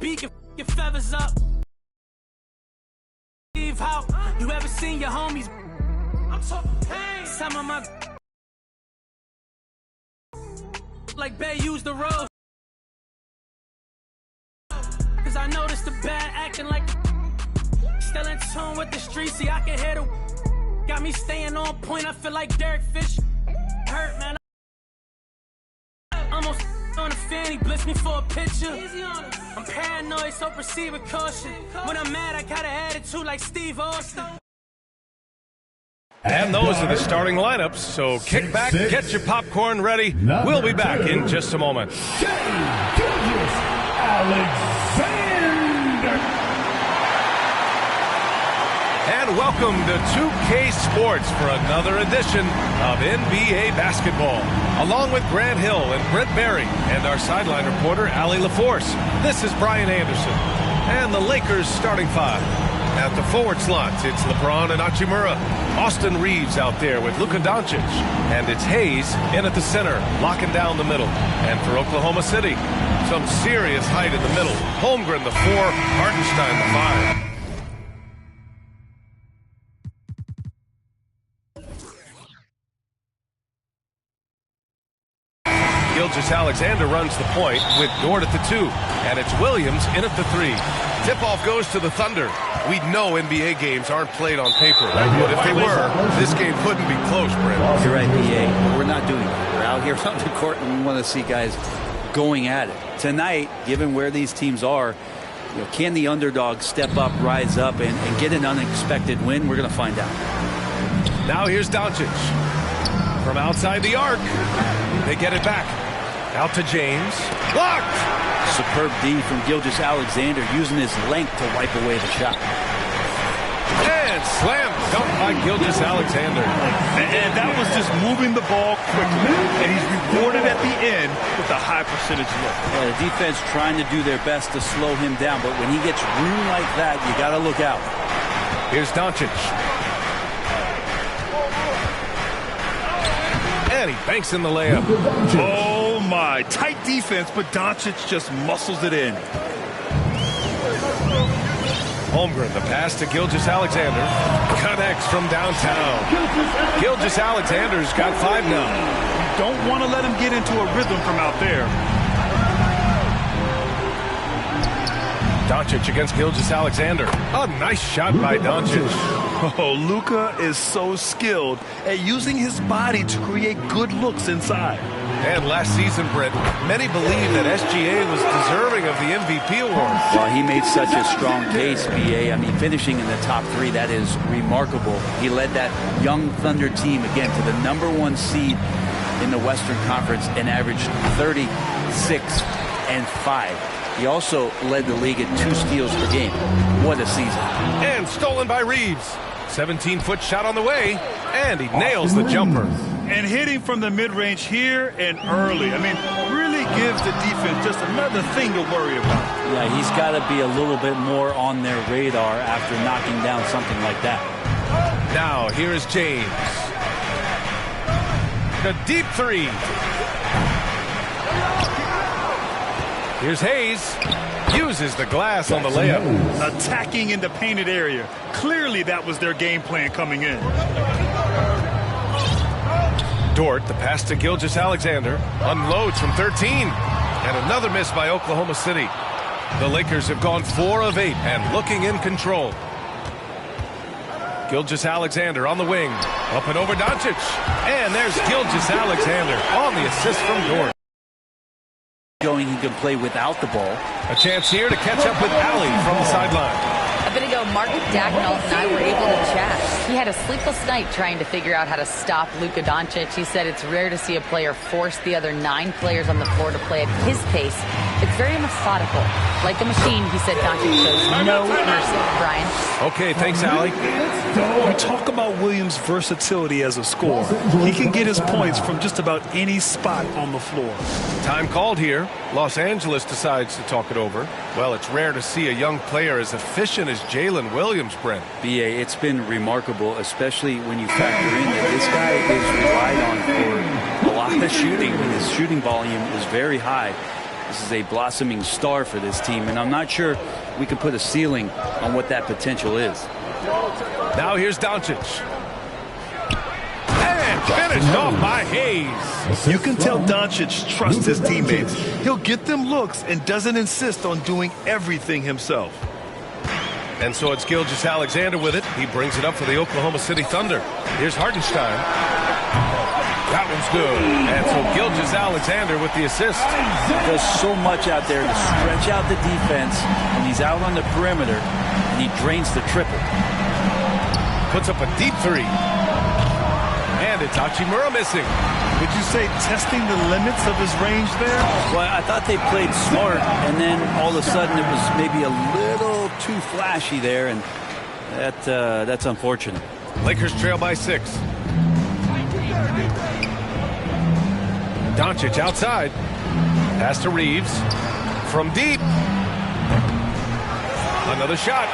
beat, your feathers up. How you ever seen your homies? I'm talking pain. Some of my like Bay use the road. Cause I noticed the bad acting like still in tune with the streets. See, I can hear the got me staying on point. I feel like Derek Fish. Hurt, man. Almost on a fan, he blitz me for a picture. I'm paranoid, so proceed with caution. When I'm mad, I got an attitude like Steve Austin. And those are the starting lineups, so kick back, get your popcorn ready. We'll be back in just a moment. And welcome to 2K Sports for another edition of NBA basketball. Along with Grant Hill and Brent Berry and our sideline reporter, Allie LaForce. This is Brian Anderson. And the Lakers starting five. At the forward slots, it's LeBron and Hachimura. Austin Reeves out there with Luka Doncic. And it's Hayes in at the center, locking down the middle. And for Oklahoma City, some serious height in the middle. Holmgren the 4, Hartenstein the 5. Gilgeous-Alexander runs the point with Dort at the 2, and it's Williams in at the 3. Tip-off goes to the Thunder. We know NBA games aren't played on paper, but if they were, this game couldn't be close, Brent. You're right, BA, but we're not doing that. We're out here on the court, and we want to see guys going at it. Tonight, given where these teams are, can the underdog step up, rise up, and get an unexpected win? We're going to find out. Now here's Doncic. From outside the arc, they get it back. Out to James. Blocked! Superb D from Gilgeous-Alexander using his length to wipe away the shot. And slam dunk by Gilgeous-Alexander. And that was just moving the ball quickly. And he's rewarded at the end with a high percentage look. Yeah, the defense trying to do their best to slow him down. But when he gets room like that, you got to look out. Here's Doncic. And he banks in the layup. Oh, my. Tight defense, but Doncic just muscles it in. Holmgren, the pass to Gilgeous-Alexander. Connects from downtown. Gilgeous-Alexander's got 5 now. You don't want to let him get into a rhythm from out there. Doncic against Gilgeous-Alexander. A nice shot by Doncic. Oh, Luka is so skilled at using his body to create good looks inside. And last season, Brent, many believe that SGA was deserving of the MVP award. Well, he made such a strong case, BA. I mean, finishing in the top 3, that is remarkable. He led that young Thunder team, again, to the #1 seed in the Western Conference and averaged 36 and 5. He also led the league at 2 steals per game. What a season. And stolen by Reeves. 17-foot shot on the way, and he nails the jumper. And hitting from the mid-range here and early. I mean, really gives the defense just another thing to worry about. Yeah, he's got to be a little bit more on their radar after knocking down something like that. Now, here is James. The deep 3. Here's Hayes. Uses the glass on the layup. Attacking in the painted area. Clearly that was their game plan coming in. Dort, the pass to Gilgeous-Alexander. Unloads from 13. And another miss by Oklahoma City. The Lakers have gone 4 of 8 and looking in control. Gilgeous-Alexander on the wing. Up and over Doncic. And there's Gilgeous-Alexander on the assist from Dort. He can play without the ball. A chance here to catch up with Allie from the sideline. A bit ago, Mark Dagnall and I were able to chat. He had a sleepless night trying to figure out how to stop Luka Doncic. He said it's rare to see a player force the other 9 players on the floor to play at his pace. It's very methodical. Like a machine, he said Doncic shows no mercy. Brian? Okay, thanks, Allie. We talk about Williams' versatility as a scorer. He can get his points from just about any spot on the floor. Time called here. Los Angeles decides to talk it over. Well, it's rare to see a young player as efficient as Jalen Williams, Brent. BA, it's been remarkable, especially when you factor in that this guy is relied on for a lot of shooting. I mean, his shooting volume is very high. This is a blossoming star for this team, and I'm not sure we can put a ceiling on what that potential is. Now here's Doncic. And finished off by Hayes. You can tell Doncic trusts his teammates. He'll get them looks and doesn't insist on doing everything himself. And so it's Gilgeous-Alexander with it. He brings it up for the Oklahoma City Thunder. Here's Hartenstein. That one's good. And so Gilgeous-Alexander with the assist. He does so much out there to stretch out the defense, and he's out on the perimeter, and he drains the triple. Puts up a deep three. And it's Hachimura missing. Would you say testing the limits of his range there? Well, I thought they played smart, and then all of a sudden it was maybe a little too flashy there, and that's unfortunate. Lakers trail by 6. Doncic outside. Pass to Reeves. From deep. Another shot.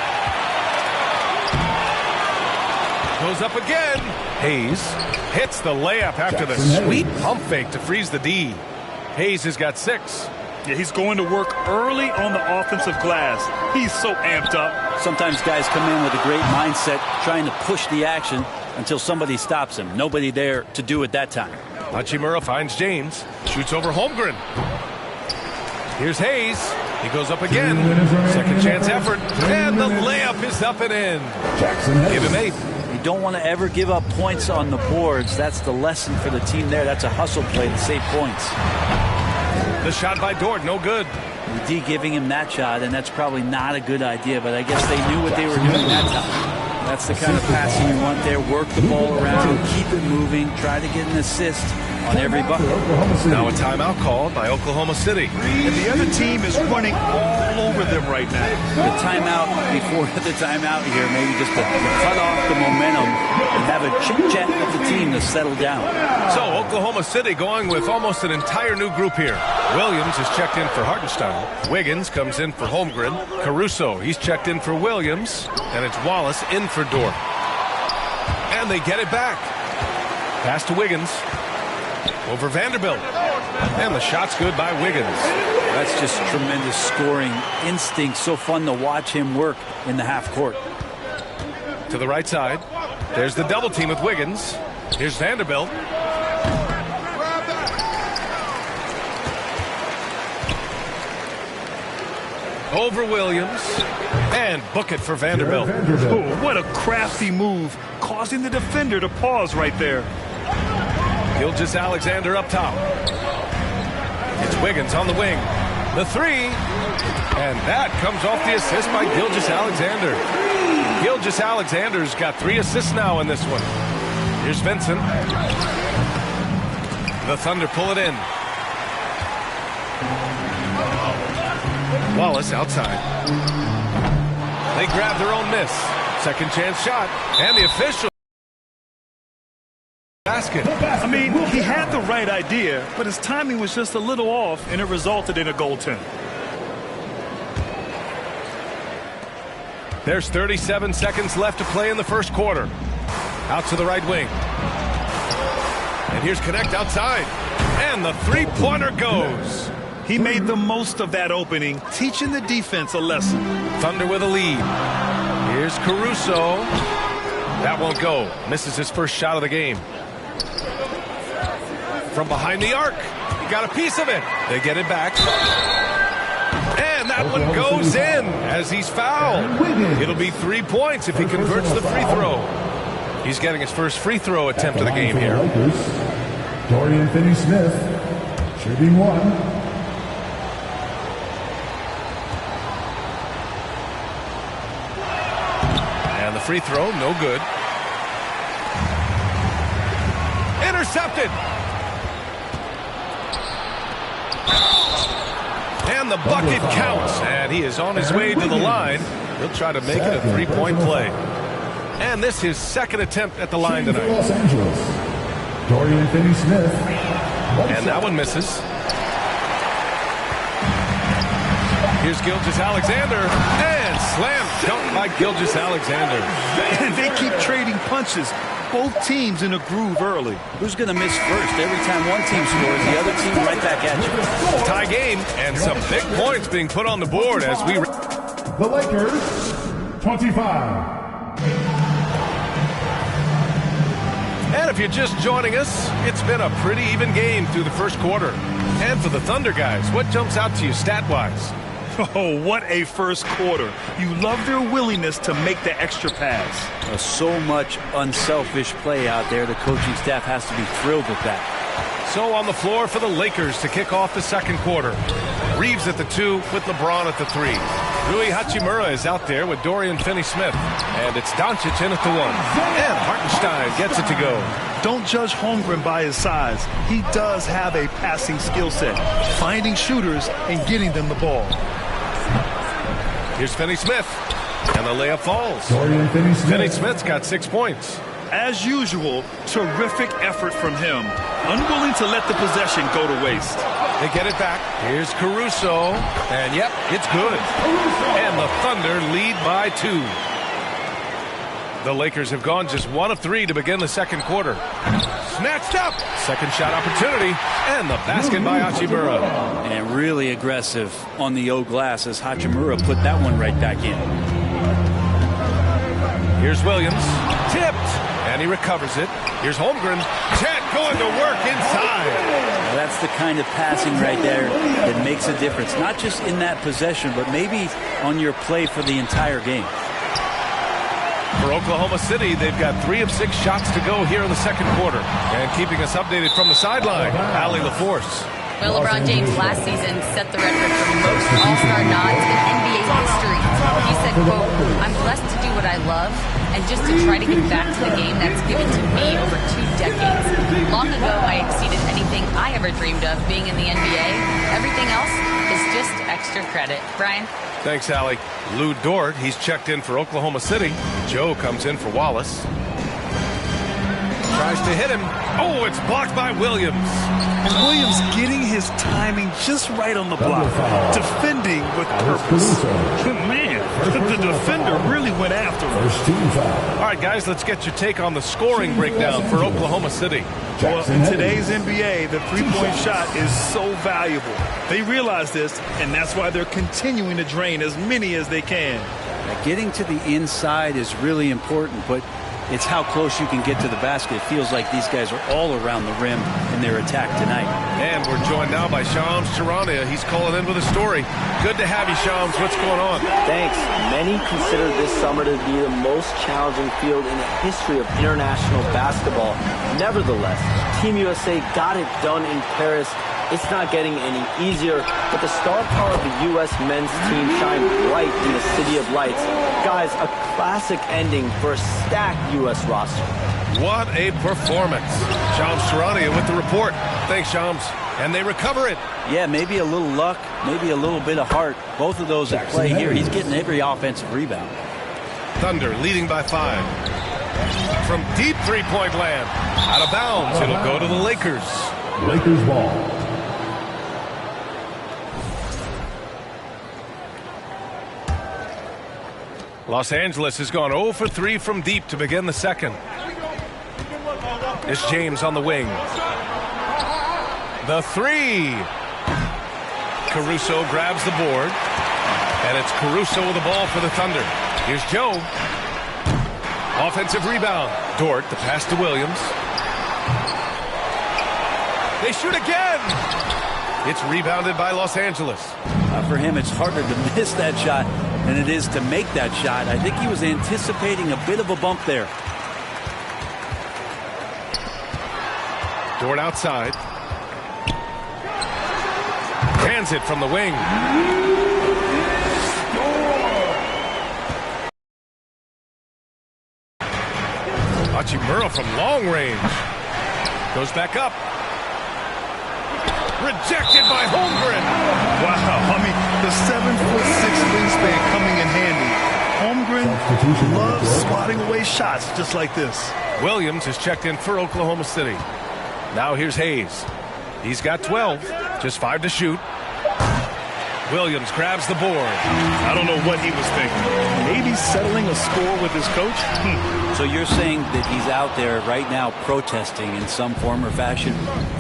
Goes up again. Hayes hits the layup after the sweet pump fake to freeze the D. Hayes has got 6. Yeah, he's going to work early on the offensive glass. He's so amped up. Sometimes guys come in with a great mindset trying to push the action until somebody stops him. Nobody there to do it that time. Hachimura finds James. Shoots over Holmgren. Here's Hayes. He goes up again. Second chance effort. And the layup is up and in. Give him 8. You don't want to ever give up points on the boards. That's the lesson for the team there. That's a hustle play to save points. The shot by Dort, no good. The D giving him that shot, and that's probably not a good idea, but I guess they knew what they were doing that time. That's the kind of passing you want there. Work the ball around, keep it moving, try to get an assist on every bucket. Now a timeout called by Oklahoma City. And the other team is running all over them right now. The timeout before the timeout here, maybe just to cut off the momentum and have a chit-chat with the team to settle down. So Oklahoma City going with almost an entire new group here. Williams is checked in for Hartenstein. Wiggins comes in for Holmgren. Caruso, he's checked in for Williams. And it's Wallace in for Dort. And they get it back. Pass to Wiggins. Over Vanderbilt. And the shot's good by Wiggins. That's just tremendous scoring instinct. So fun to watch him work in the half court. To the right side. There's the double team with Wiggins. Here's Vanderbilt. Over Williams. And book it for Vanderbilt. Oh, what a crafty move, causing the defender to pause right there. Gilgeous-Alexander up top. It's Wiggins on the wing. The 3. And that comes off the assist by Gilgeous-Alexander. Gilgeous-Alexander's got 3 assists now in this one. Here's Vincent. The Thunder pull it in. Wallace outside. They grab their own miss. Second chance shot. And the official. Basket. I mean, he had the right idea, but his timing was just a little off, and it resulted in a goaltend. There's 37 seconds left to play in the first quarter. Out to the right wing. And here's Connect outside. And the three-pointer goes. He made the most of that opening, teaching the defense a lesson. Thunder with a lead. Here's Caruso. That won't go. Misses his first shot of the game. From behind the arc. He got a piece of it. They get it back. And that one goes in as he's fouled. It'll be 3 points if he converts the free throw. He's getting his first free throw attempt of the game here. Dorian Finney-Smith, shooting 1. And the free throw, no good. Intercepted. And the bucket counts. And he is on his way to the line. He'll try to make it a three-point play. And this is his second attempt at the line tonight. Los Angeles, Dorian Finney-Smith. And that one misses. Here's Gilgeous-Alexander. And slam dunk by Gilgeous-Alexander. And they keep trading punches. both teams in a groove early. Who's going to miss first? Every time one team scores, the other team right back at you. Tie game, and some big points being put on the board as we... The Lakers, 25. And if you're just joining us, it's been a pretty even game through the first quarter. And for the Thunder guys, what jumps out to you stat-wise? Oh, what a first quarter. You love their willingness to make the extra pass. So much unselfish play out there. The coaching staff has to be thrilled with that. So on the floor for the Lakers to kick off the second quarter. Reeves at the 2 with LeBron at the 3. Rui Hachimura is out there with Dorian Finney-Smith. And it's Doncic in at the 1. And Hartenstein gets it to go. Don't judge Holmgren by his size. He does have a passing skill set, finding shooters and getting them the ball. Here's Finney-Smith. And the layup falls. Dorian Finney-Smith. Finney-Smith's got 6 points. As usual, terrific effort from him. Unwilling to let the possession go to waste. They get it back. Here's Caruso. And yep, it's good. And the Thunder lead by 2. The Lakers have gone just 1 of 3 to begin the second quarter. Snatched up. Second shot opportunity. And the basket by Hachimura. And really aggressive on the O glass as Hachimura put that one right back in. Here's Williams. Tipped. And he recovers it. Here's Holmgren. Chet going to work inside. Now that's the kind of passing right there that makes a difference. Not just in that possession, but maybe on your play for the entire game. For Oklahoma City, they've got 3 of 6 shots to go here in the second quarter. And keeping us updated from the sideline, Allie LaForce. Well, LeBron James last season set the record for most All-Star nods in NBA history. He said, quote, "I'm blessed to do what I love and just to try to give back to the game that's given to me over 2 decades. Long ago, I exceeded anything I ever dreamed of being in the NBA. Everything else is just extra credit." Brian? Thanks, Allie. Lou Dort, he's checked in for Oklahoma City. Joe comes in for Wallace. Tries to hit him. Oh, it's blocked by Williams. And Williams getting his timing just right on the block. Defending with purpose. Man, the defender really went after him. All right, guys, let's get your take on the scoring breakdown for Oklahoma City. Well, in today's NBA, the three-point shot is so valuable. They realize this, and that's why they're continuing to drain as many as they can. Getting to the inside is really important, but it's how close you can get to the basket. It feels like these guys are all around the rim in their attack tonight. And we're joined now by Shams Charania. He's calling in with a story. Good to have you, Shams. What's going on? Thanks. Many consider this summer to be the most challenging field in the history of international basketball. Nevertheless, Team USA got it done in Paris. It's not getting any easier, but the star power of the U.S. men's team shined bright in the City of Lights. Guys, a classic ending for a stacked U.S. roster. What a performance. Shams Charania with the report. Thanks, Shams. And they recover it. Yeah, maybe a little luck, maybe a little bit of heart. Both of those at play here. He's getting every offensive rebound. Thunder leading by 5. From deep three-point land. Out of bounds. It'll go to the Lakers. Lakers ball. Los Angeles has gone 0 for 3 from deep to begin the second. It's James on the wing. The 3. Caruso grabs the board. And it's Caruso with the ball for the Thunder. Here's Joe. Offensive rebound. Dort, the pass to Williams. They shoot again. It's rebounded by Los Angeles. For him, it's harder to miss that shot than it is to make that shot. I think he was anticipating a bit of a bump there. Dort outside. Hands it from the wing. Hachimura from long range. Goes back up. Rejected by Holmgren. Wow, I mean, the 7'6" wingspan coming in handy. Holmgren loves swatting away shots just like this. Williams is checked in for Oklahoma City. Now here's Hayes. He's got 12, just 5 to shoot. Williams grabs the board. I don't know what he was thinking. Maybe settling a score with his coach? So you're saying that he's out there right now protesting in some form or fashion?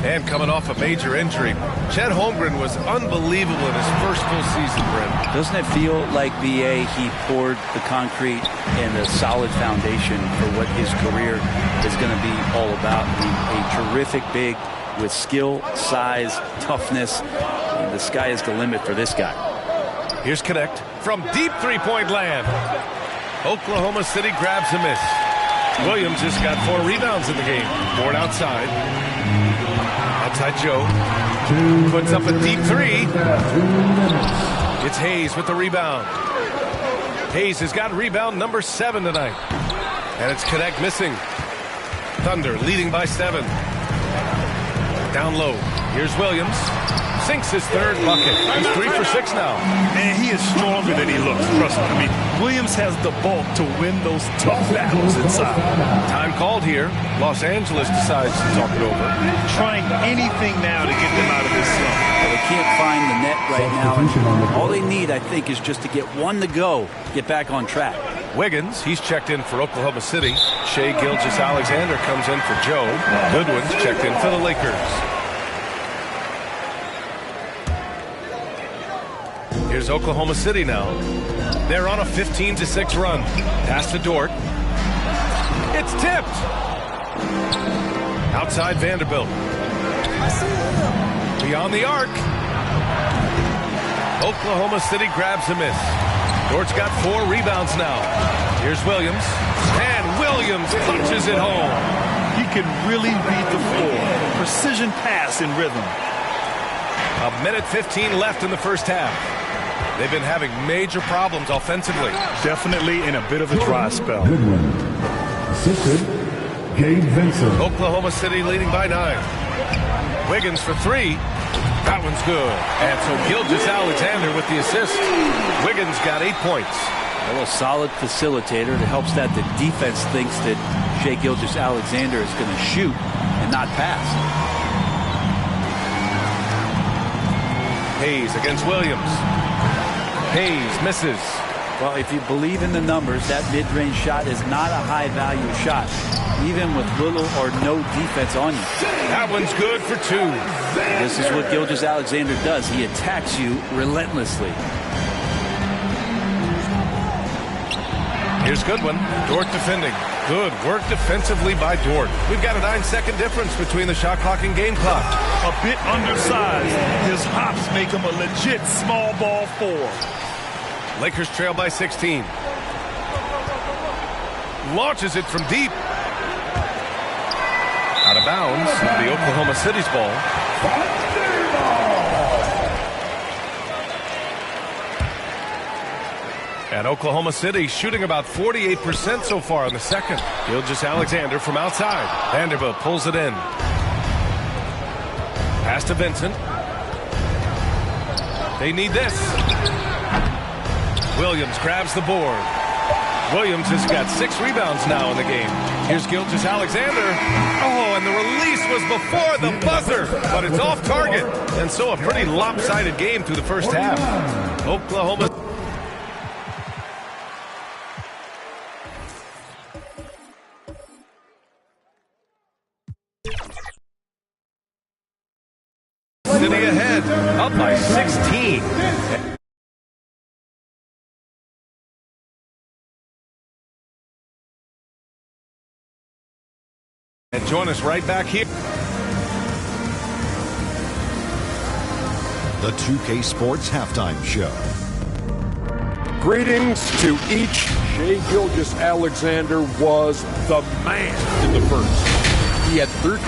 And coming off a major injury, Chet Holmgren was unbelievable in his first full season, Brent. Doesn't it feel like, B.A., he poured the concrete and a solid foundation for what his career is going to be all about? A terrific big with skill, size, toughness. The sky is the limit for this guy. Here's Connect from deep three-point land. Oklahoma City grabs a miss. Williams has got 4 rebounds in the game. Board outside. Outside Joe. Puts up a deep three. It's Hayes with the rebound. Hayes has got rebound number 7 tonight. And it's Connect missing. Thunder leading by 7. Down low. Here's Williams. Sinks his 3rd bucket. He's 3 for 6 now. Man, he is stronger than he looks. Trust me. I mean, Williams has the bulk to win those tough battles inside. Time called here. Los Angeles decides to talk it over. Trying anything now to get them out of this slump. Well, they can't find the net right now. All they need, I think, is just to get one to go, get back on track. Wiggins, he's checked in for Oklahoma City. Shai Gilgeous-Alexander comes in for Joe. Goodwin's checked in for the Lakers. Here's Oklahoma City now. They're on a 15-6 run. Pass to Dort. It's tipped. Outside Vanderbilt. Beyond the arc. Oklahoma City grabs a miss. Dort's got 4 rebounds now. Here's Williams. And Williams punches it home. He can really read the floor. Precision pass in rhythm. 1:15 left in the first half. They've been having major problems offensively. Definitely in a bit of a dry spell. Goodwin. Assisted, Gabe Vincent. Oklahoma City leading by 9. Wiggins for 3. That one's good. And so Gilgeous-Alexander with the assist. Wiggins got 8 points. Well, a solid facilitator that helps that the defense thinks that Shai Gilgeous-Alexander is going to shoot and not pass. Hayes against Williams. Hayes misses. Well, if you believe in the numbers, that mid-range shot is not a high-value shot, even with little or no defense on you. That one's good for 2. This is what Gilgeous-Alexander does. He attacks you relentlessly. Here's Goodwin. Dort defending. Good work defensively by Dort. We've got a 9-second difference between the shot clock and game clock. A bit undersized. His hops make him a legit small ball 4. Lakers trail by 16. Launches it from deep. Out of bounds. It'll be Oklahoma City's ball. And Oklahoma City shooting about 48% so far in the second. Gilgeous-Alexander from outside. Vanderbilt pulls it in. Pass to Vincent. They need this. Williams grabs the board. Williams has got 6 rebounds now in the game. Here's Gilgeous-Alexander. Oh, and the release was before the buzzer, but it's off target. And so a pretty lopsided game through the first half. Oklahoma. City ahead, up by 16. And join us right back here. The 2K Sports Halftime Show. Greetings to each. Shai Gilgeous-Alexander was the man in the first. He had 13.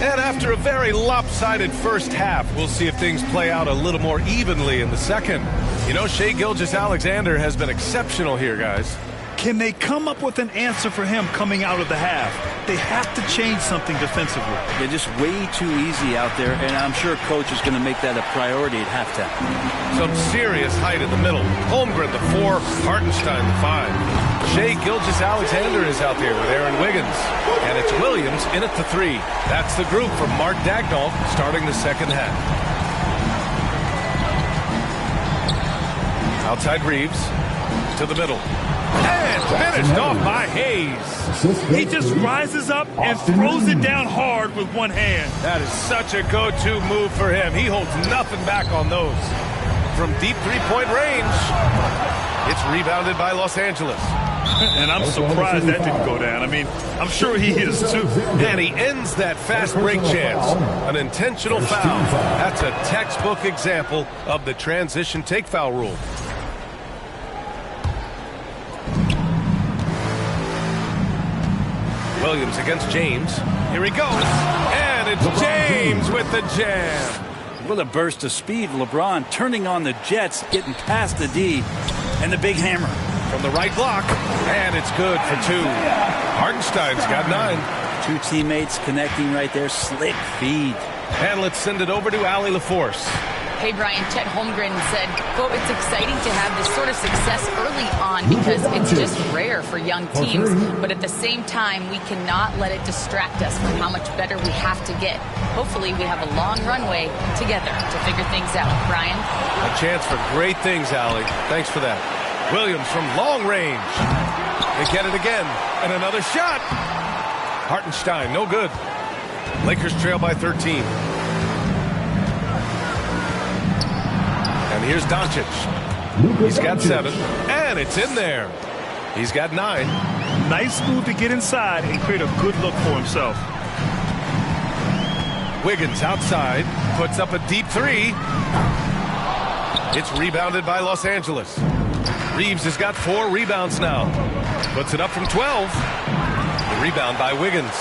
And after a very lopsided first half, we'll see if things play out a little more evenly in the second. You know, Shai Gilgeous-Alexander has been exceptional here, guys. Can they come up with an answer for him coming out of the half? They have to change something defensively. They're just way too easy out there, and I'm sure coach is going to make that a priority at halftime. Some serious height in the middle. Holmgren, the 4. Hartenstein, the 5. Shai Gilgeous-Alexander is out there with Aaron Wiggins. And it's Williams in at the 3. That's the group from Mark Daigneault starting the second half. Outside Reeves to the middle. And finished off by Hayes. He just rises up and throws it down hard with one hand. That is such a go-to move for him. He holds nothing back on those. From deep three-point range, it's rebounded by Los Angeles. And I'm surprised that didn't go down. I mean, I'm sure he is too. And he ends that fast break chance. An intentional foul. That's a textbook example of the transition take foul rule. Williams against James. Here he goes. And it's James with the jam. What a burst of speed. LeBron turning on the Jets, getting past the D, and the big hammer. From the right block. And it's good for 2. Hartenstein's got 9. 2 teammates connecting right there. Slick feed. And let's send it over to Allie LaForce. Hey, Brian, Chet Holmgren said, quote, it's exciting to have this sort of success early on because it's just rare for young teams. But at the same time, we cannot let it distract us from how much better we have to get. Hopefully, we have a long runway together to figure things out. Brian? A chance for great things, Allie. Thanks for that. Williams from long range. They get it again. And another shot. Hartenstein, no good. Lakers trail by 13. And here's Doncic. He's got 7. And it's in there. He's got 9. Nice move to get inside and create a good look for himself. Wiggins outside. Puts up a deep 3. It's rebounded by Los Angeles. Reeves has got 4 rebounds now. Puts it up from 12. The rebound by Wiggins.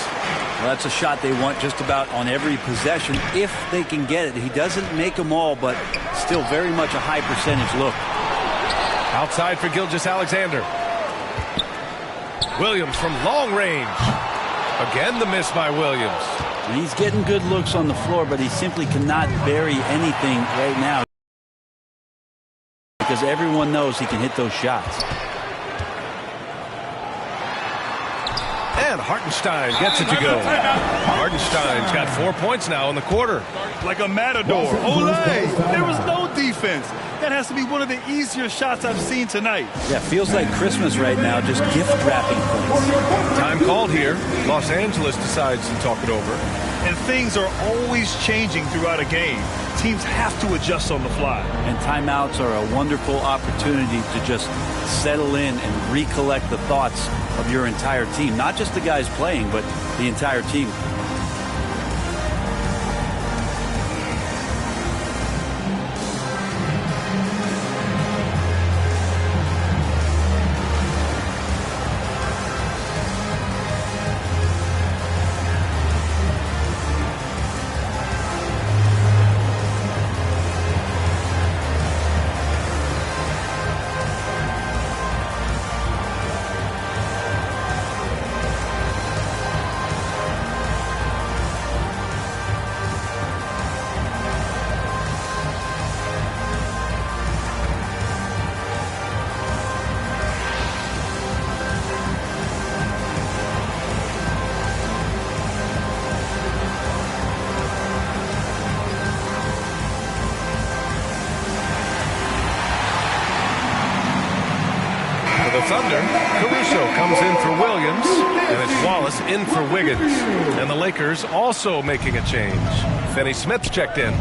Well, that's a shot they want just about on every possession if they can get it. He doesn't make them all, but still very much a high percentage look. Outside for Gilgeous-Alexander. Williams from long range. Again the miss by Williams. And he's getting good looks on the floor, but he simply cannot bury anything right now because everyone knows he can hit those shots. And Hartenstein gets it to go. Hartenstein's got 4 points now in the quarter. Like a matador. Olay! There was no defense. That has to be one of the easier shots I've seen tonight. Yeah, feels like Christmas right now, just gift wrapping points. Time called here. Los Angeles decides to talk it over. And things are always changing throughout a game. Teams have to adjust on the fly. And timeouts are a wonderful opportunity to just settle in and recollect the thoughts of your entire team. Not just the guys playing, but the entire team. The Thunder, Caruso comes in for Williams, and it's Wallace in for Wiggins. And the Lakers also making a change. Finney Smith checked in.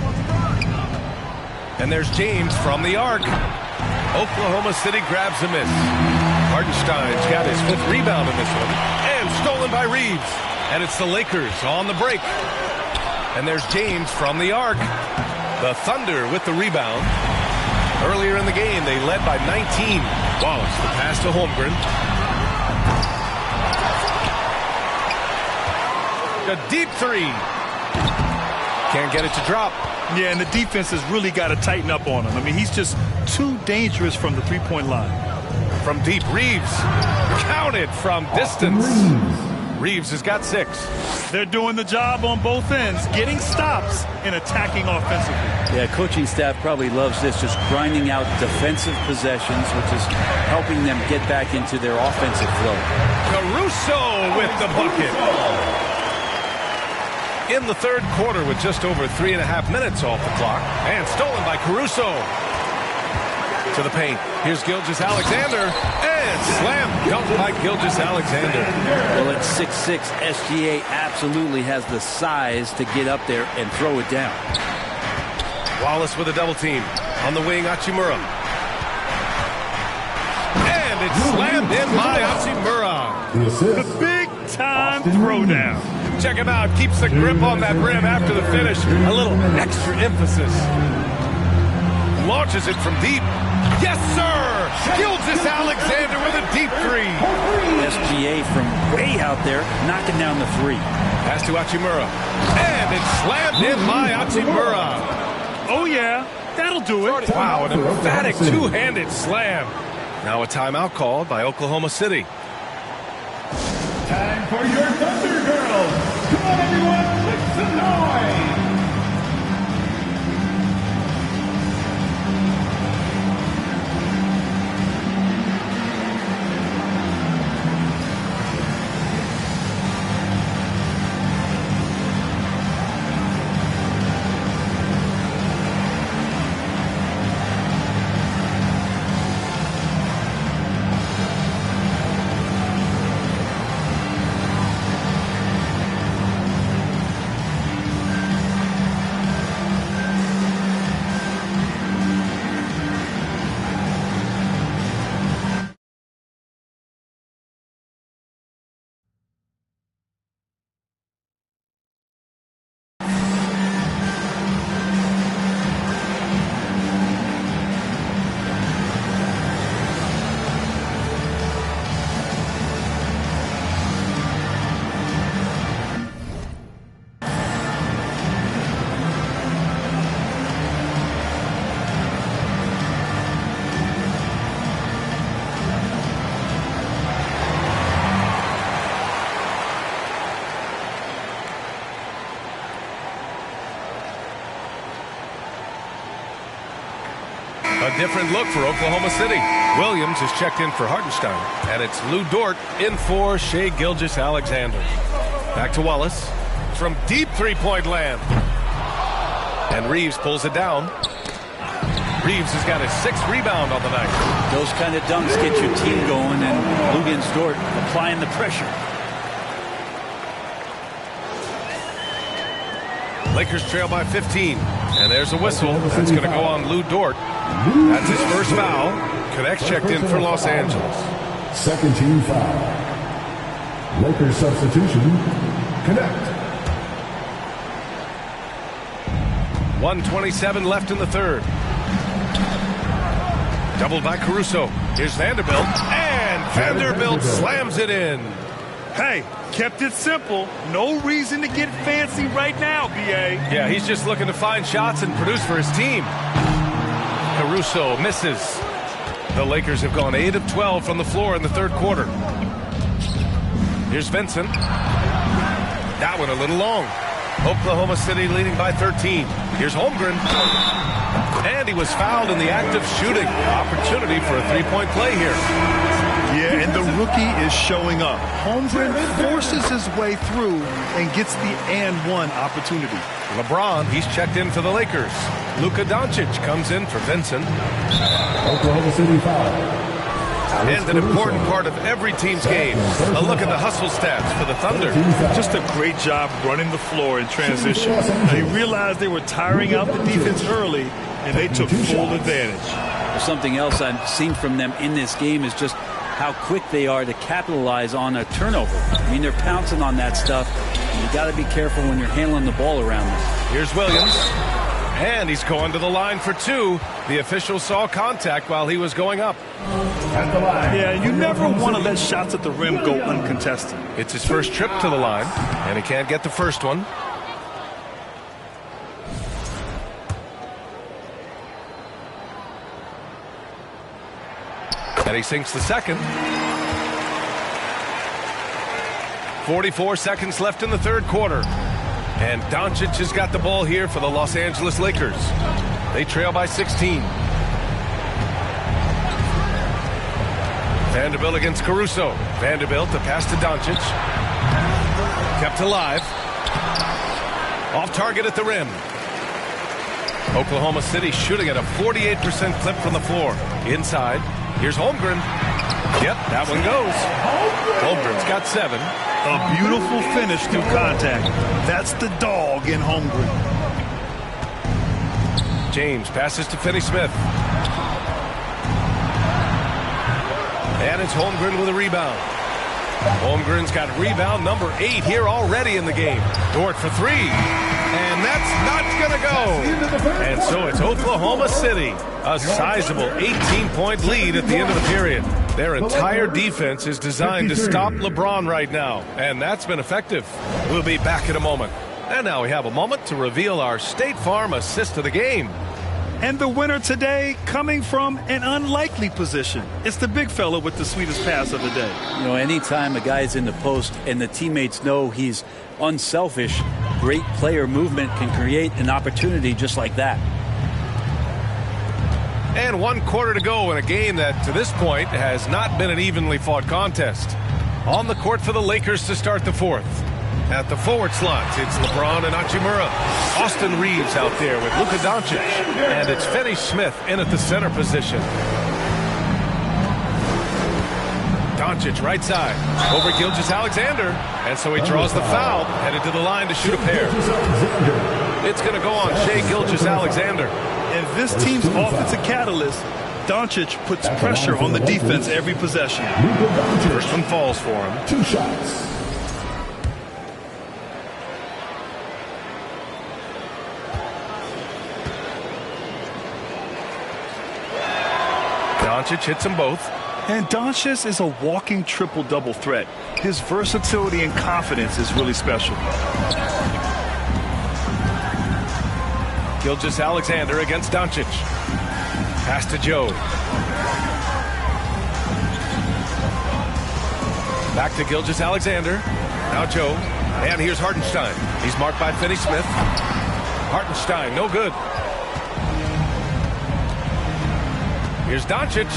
And there's James from the arc. Oklahoma City grabs a miss. Hartenstein's got his 5th rebound in this one. And stolen by Reeves. And it's the Lakers on the break. And there's James from the arc. The Thunder with the rebound. Earlier in the game, they led by 19. Wallace, the pass to Holmgren. A deep 3. Can't get it to drop. Yeah, and the defense has really got to tighten up on him. I mean, he's just too dangerous from the three-point line. From deep, Reeves counted from distance. Reeves has got 6. They're doing the job on both ends, getting stops and attacking offensively. Yeah, coaching staff probably loves this, just grinding out defensive possessions, which is helping them get back into their offensive flow. Caruso with the bucket. In the third quarter with just over 3.5 minutes off the clock. And stolen by Caruso. To the paint. Here's Gilgeous-Alexander. And slam dunk by Gilgeous-Alexander. Well, at 6'6", SGA absolutely has the size to get up there and throw it down. Wallace with a double team. On the wing, Hachimura. And it's slammed in by Hachimura. The big-time throwdown. Check him out. Keeps the grip on that rim after the finish. A little extra emphasis. Launches it from deep. Yes, sir! Gilgeous-Alexander with a deep 3. SGA from way out there, knocking down the 3. Pass to Hachimura. And it's slammed in by Hachimura. Oh, yeah. That'll do it. Wow, an emphatic two-handed slam. Now a timeout called by Oklahoma City. Time for your Thunder Girls. Come on, everyone, make some noise. A different look for Oklahoma City. Williams is checked in for Hartenstein. And it's Lou Dort in for Shai Gilgeous-Alexander. Back to Wallace. From deep three-point land. And Reeves pulls it down. Reeves has got his 6th rebound on the night. Those kind of dunks get your team going, and Lugens Dort applying the pressure. Lakers trail by 15. And there's a whistle. That's going to go on Lou Dort. That's his first foul. Connect's checked in for Los Angeles. Second team foul. Lakers substitution. Connect. 1:27 left in the third. Doubled by Caruso. Here's Vanderbilt. And Vanderbilt slams it in. Hey, kept it simple. No reason to get fancy right now, B.A. Yeah, he's just looking to find shots and produce for his team. Caruso misses. The Lakers have gone 8 of 12 from the floor in the third quarter. Here's Vincent. That one a little long. Oklahoma City leading by 13. Here's Holmgren. And he was fouled in the act of shooting. Opportunity for a three-point play here. Yeah, and the rookie is showing up. Holmgren forces his way through and gets the and one opportunity. LeBron, he's checked in for the Lakers. Luka Doncic comes in for Vincent. Oklahoma City foul. And an important part of every team's game. A look at the hustle stats for the Thunder. Just a great job running the floor in transition. They realized they were tiring out the defense early, and they took full advantage. Something else I've seen from them in this game is just how quick they are to capitalize on a turnover. I mean, they're pouncing on that stuff. You got to be careful when you're handling the ball around them. Here's Williams. And he's going to the line for 2. The official saw contact while he was going up. At the line. Yeah, you never want to let shots at the rim go uncontested. It's his first trip to the line, and he can't get the first one. And he sinks the second. 44 seconds left in the third quarter. And Doncic has got the ball here for the Los Angeles Lakers. They trail by 16. Vanderbilt against Caruso. Vanderbilt, the pass to Doncic. Kept alive. Off target at the rim. Oklahoma City shooting at a 48% clip from the floor. Inside. Here's Holmgren. Yep, that one goes. Holmgren's got 7. A beautiful finish through contact. That's the dog in Holmgren. James passes to Finney-Smith. And it's Holmgren with a rebound. Holmgren's got rebound number 8 here already in the game. Dort for 3. And that's not going to go. And so it's Oklahoma City. A sizable 18-point lead at the end of the period. Their entire defense is designed to stop LeBron right now. And that's been effective. We'll be back in a moment. And now we have a moment to reveal our State Farm assist of the game. And the winner today coming from an unlikely position. It's the big fella with the sweetest pass of the day. You know, anytime a guy's in the post and the teammates know he's unselfish, great player movement can create an opportunity just like that. And 1 quarter to go in a game that, to this point, has not been an evenly fought contest. On the court for the Lakers to start the fourth. At the forward slots, it's LeBron and Hachimura. Austin Reeves out there with Luka Doncic. And it's Finney-Smith in at the center position. Doncic right side. Over Gilgeous-Alexander. And so he draws the foul, headed to the line to shoot a pair. It's going to go on Shai Gilgeous-Alexander. And this team's offensive catalyst, Doncic puts pressure on the defense every possession. First one falls for him. 2 shots. Doncic hits them both. And Doncic is a walking triple-double threat. His versatility and confidence is really special. Gilgeous-Alexander against Doncic. Pass to Joe. Back to Gilgeous-Alexander. Now Joe. And here's Hartenstein. He's marked by Finney-Smith. Hartenstein, no good. Here's Doncic.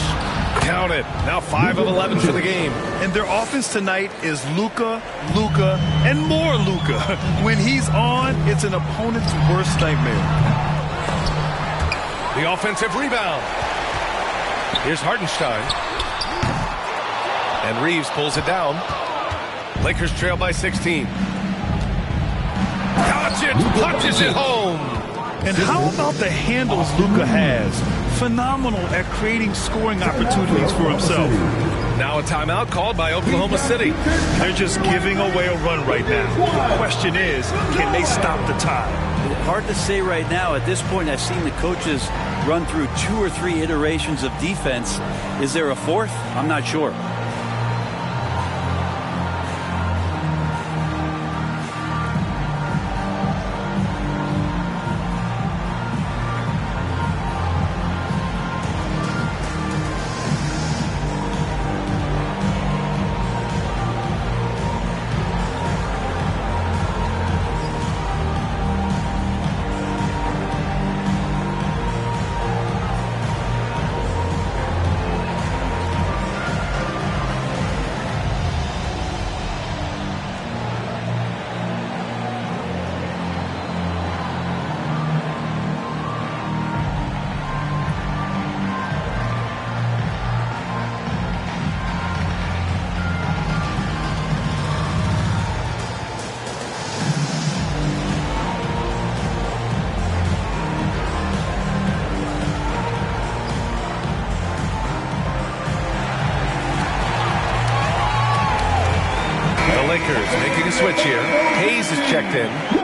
Count it. Now 5 of 11 for the game. And their offense tonight is Luka, and more Luka. When he's on, it's an opponent's worst nightmare. The offensive rebound. Here's Hartenstein. And Reeves pulls it down. Lakers trail by 16. Doncic punches it home. And how about the handles Luka has? Phenomenal at creating scoring opportunities for himself. Now a timeout called by Oklahoma City. They're just giving away a run right now. The question is, can they stop the tide? Hard to say right now. At this point, I've seen the coaches run through 2 or 3 iterations of defense. Is there a 4th? I'm not sure. Lakers making a switch here. Hayes is checked in.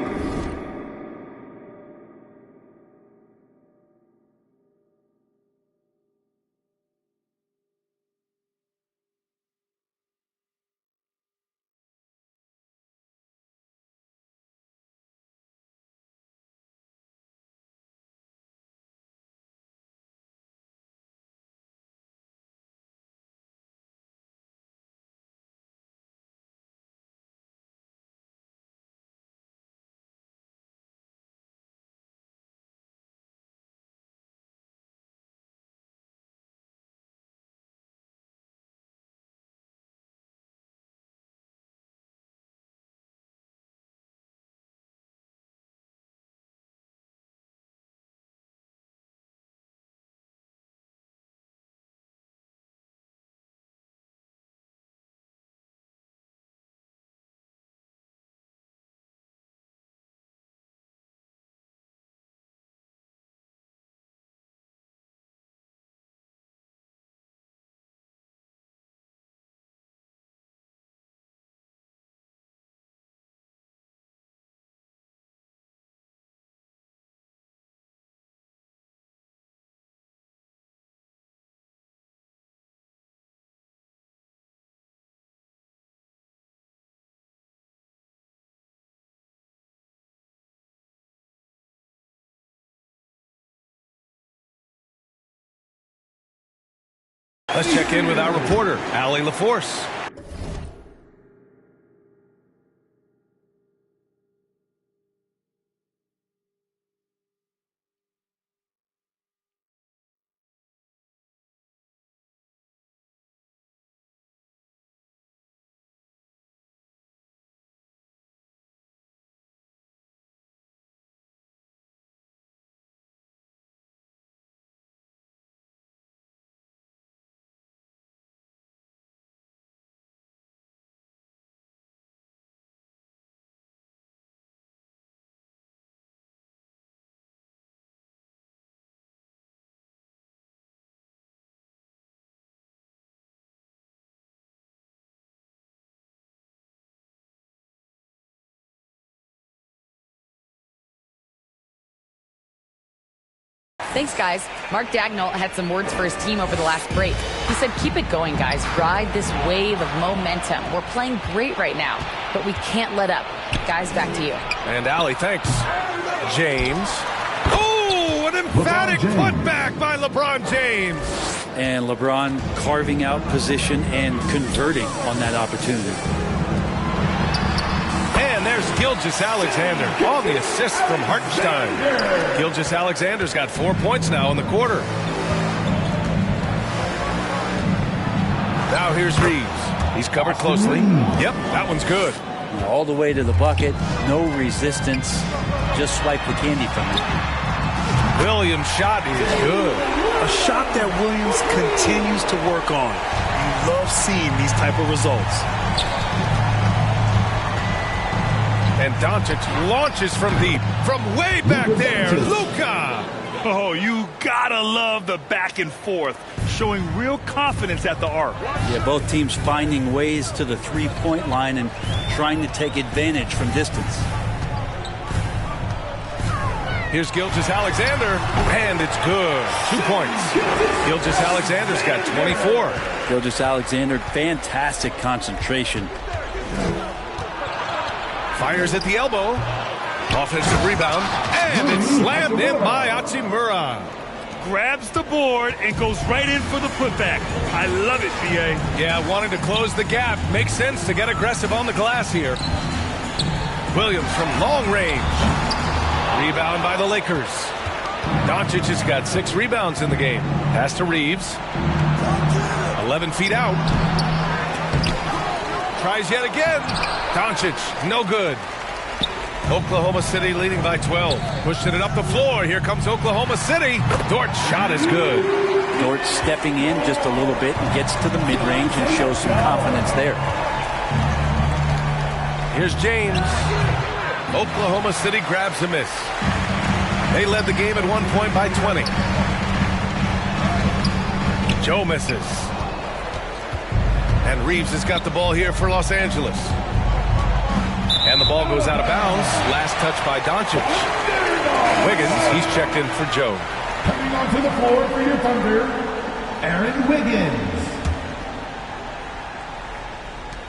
Let's check in with our reporter, Allie LaForce. Thanks, guys. Mark Daigneault had some words for his team over the last break. He said, keep it going, guys. Ride this wave of momentum. We're playing great right now, but we can't let up. Guys, back to you. And Allie, thanks. James. Oh, an emphatic putback by LeBron James. And LeBron carving out position and converting on that opportunity. And there's Gilgeous-Alexander on the assist from Hartenstein. Gilgeous-Alexander's got 4 points now in the quarter. Now here's Reeves. He's covered closely. Yep, that one's good. All the way to the bucket. No resistance. Just swipe the candy from it. Williams' shot is good. A shot that Williams continues to work on. You love seeing these type of results. And Doncic launches from deep, from way back there. Luka! Oh, you gotta love the back and forth, showing real confidence at the arc. Yeah, both teams finding ways to the three-point line and trying to take advantage from distance. Here's Gilgeous-Alexander, and it's good. 2 points. Gilgeous-Alexander's got 24. Gilgeous-Alexander, fantastic concentration. Fires at the elbow. Offensive rebound. And it's slammed in by Hachimura. Grabs the board and goes right in for the putback. I love it, B.A. Yeah, wanting to close the gap. Makes sense to get aggressive on the glass here. Williams from long range. Rebound by the Lakers. Doncic has got 6 rebounds in the game. Pass to Reeves. 11 feet out. Tries yet again. Doncic, no good. Oklahoma City leading by 12. Pushing it up the floor. Here comes Oklahoma City. Dort's shot is good. Dort stepping in just a little bit and gets to the mid-range and shows some confidence there. Here's James. Oklahoma City grabs a miss. They led the game at 1 point by 20. Joe misses. And Reeves has got the ball here for Los Angeles. And the ball goes out of bounds. Last touch by Doncic. Wiggins, he's checked in for Joe. Coming onto the floor for your Thunder, Aaron Wiggins.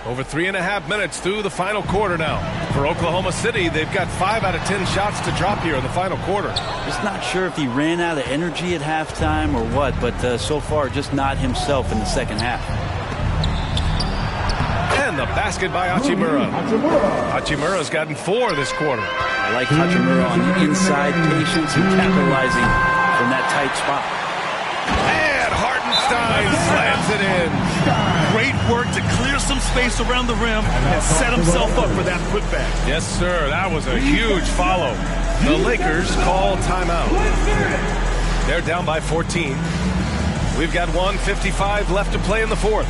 Over 3.5 minutes through the final quarter now. For Oklahoma City, they've got 5 out of 10 shots to drop here in the final quarter. Just not sure if he ran out of energy at halftime or what, but so far just not himself in the second half. And the basket by Hachimura. Hachimura's gotten 4 this quarter. I like Hachimura on the inside, patience and capitalizing from that tight spot. And Hartenstein slams it in. Great work to clear some space around the rim and set himself up for that putback. Yes, sir. That was a huge follow. The Lakers call timeout. They're down by 14. We've got 1:55 left to play in the fourth.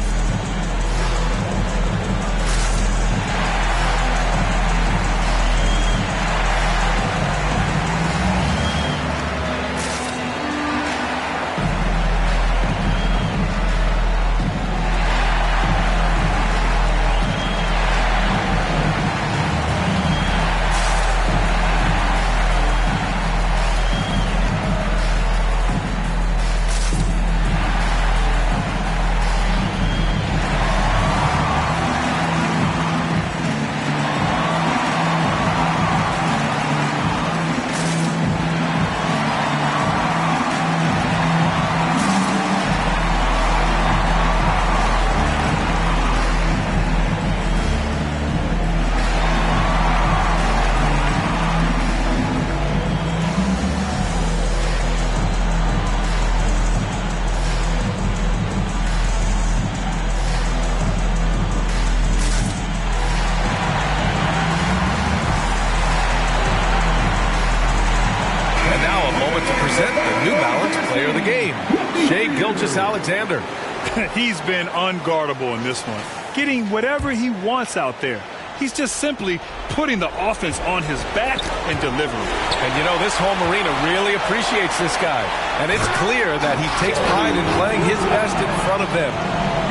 Gilgeous-Alexander. He's been unguardable in this one, getting whatever he wants out there. He's just simply putting the offense on his back and delivering. And you know, this home arena really appreciates this guy. And it's clear that he takes pride in playing his best in front of them.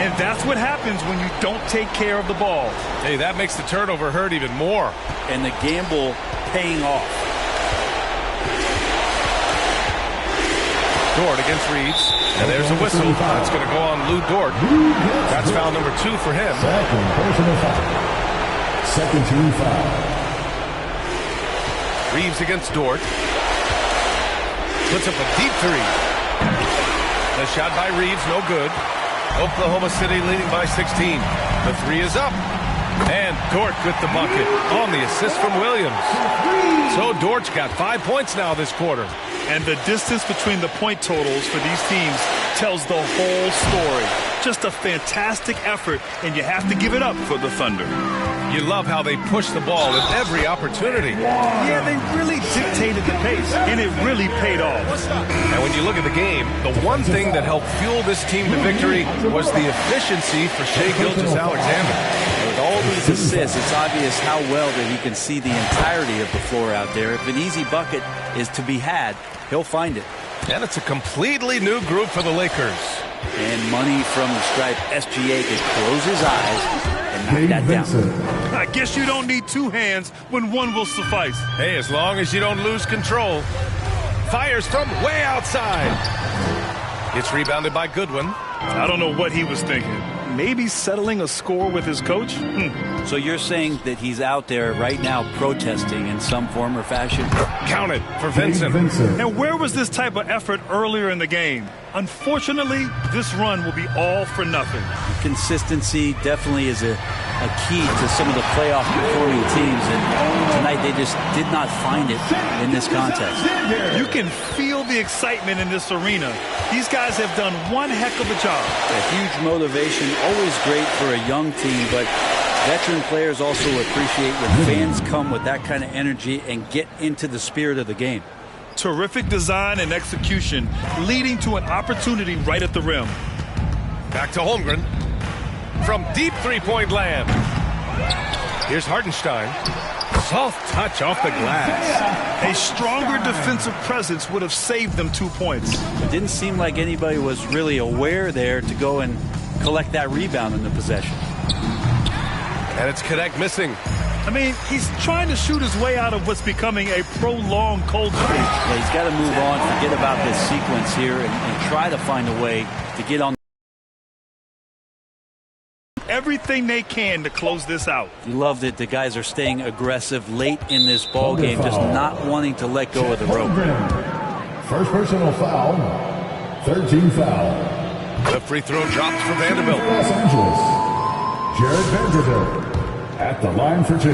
And that's what happens when you don't take care of the ball. Hey, that makes the turnover hurt even more. And the gamble paying off. Dort against Reeves. And there's a whistle. That's going to go on Lou Dort. That's foul number 2 for him. Second team foul. Reeves against Dort. Puts up a deep 3. The shot by Reeves, no good. Oklahoma City leading by 16. The 3 is up. And Dort with the bucket on the assist from Williams. So Dort's got 5 points now this quarter. And the distance between the point totals for these teams tells the whole story. Just a fantastic effort, and you have to give it up for the Thunder. You love how they push the ball at every opportunity. Yeah, they really dictated the pace, and it really paid off. And when you look at the game, the one thing that helped fuel this team to victory was the efficiency for Shai Gilgeous-Alexander. With all these assists, it's obvious how well that he can see the entirety of the floor out there. If an easy bucket is to be had, he'll find it. And it's a completely new group for the Lakers. And money from the stripe. SGA can close his eyes and knock that down. I guess you don't need 2 hands when 1 will suffice. Hey, as long as you don't lose control. Fires from way outside. It's rebounded by Goodwin. I don't know what he was thinking. Maybe settling a score with his coach? So you're saying that he's out there right now protesting in some form or fashion? Counted for Vincent. And where was this type of effort earlier in the game? Unfortunately, this run will be all for nothing. Consistency definitely is a key to some of the playoff performing teams, and tonight they just did not find it in this contest. You can feel the excitement in this arena. These guys have done one heck of a job. A huge motivation, always great for a young team, but veteran players also appreciate when fans come with that kind of energy and get into the spirit of the game. Terrific design and execution, leading to an opportunity right at the rim. Back to Holmgren. From deep three-point land. Here's Hartenstein. Soft touch off the glass. A stronger defensive presence would have saved them 2 points. It didn't seem like anybody was really aware there to go and collect that rebound in the possession. And it's Connect missing. I mean, he's trying to shoot his way out of what's becoming a prolonged cold streak. Yeah, he's got to move on, forget about this sequence here, and try to find a way to get on. Everything they can to close this out. You love that the guys are staying aggressive late in this ball game, just not wanting to let go of the rope. First personal foul, 13 foul. The free throw drops for Vanderbilt. Los Angeles, Jared Vanderbilt at the line for 2.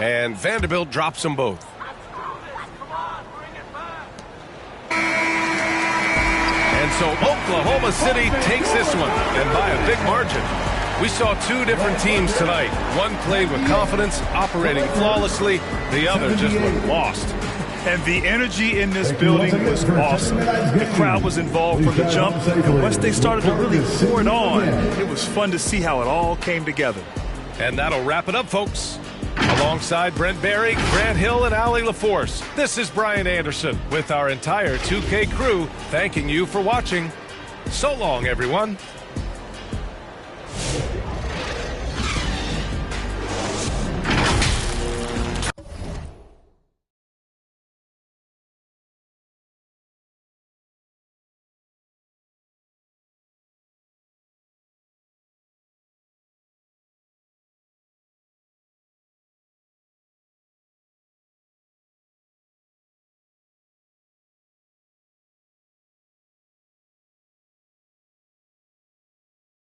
And Vanderbilt drops them both. And so Oklahoma City takes this one, and by a big margin. We saw 2 different teams tonight. One played with confidence, operating flawlessly. The other just looked lost. And the energy in this building was awesome. The crowd was involved from the jump. Once they started to really pour it on, it was fun to see how it all came together. And that'll wrap it up, folks. Alongside Brent Barry, Grant Hill, and Allie LaForce, this is Brian Anderson with our entire 2K crew thanking you for watching. So long, everyone.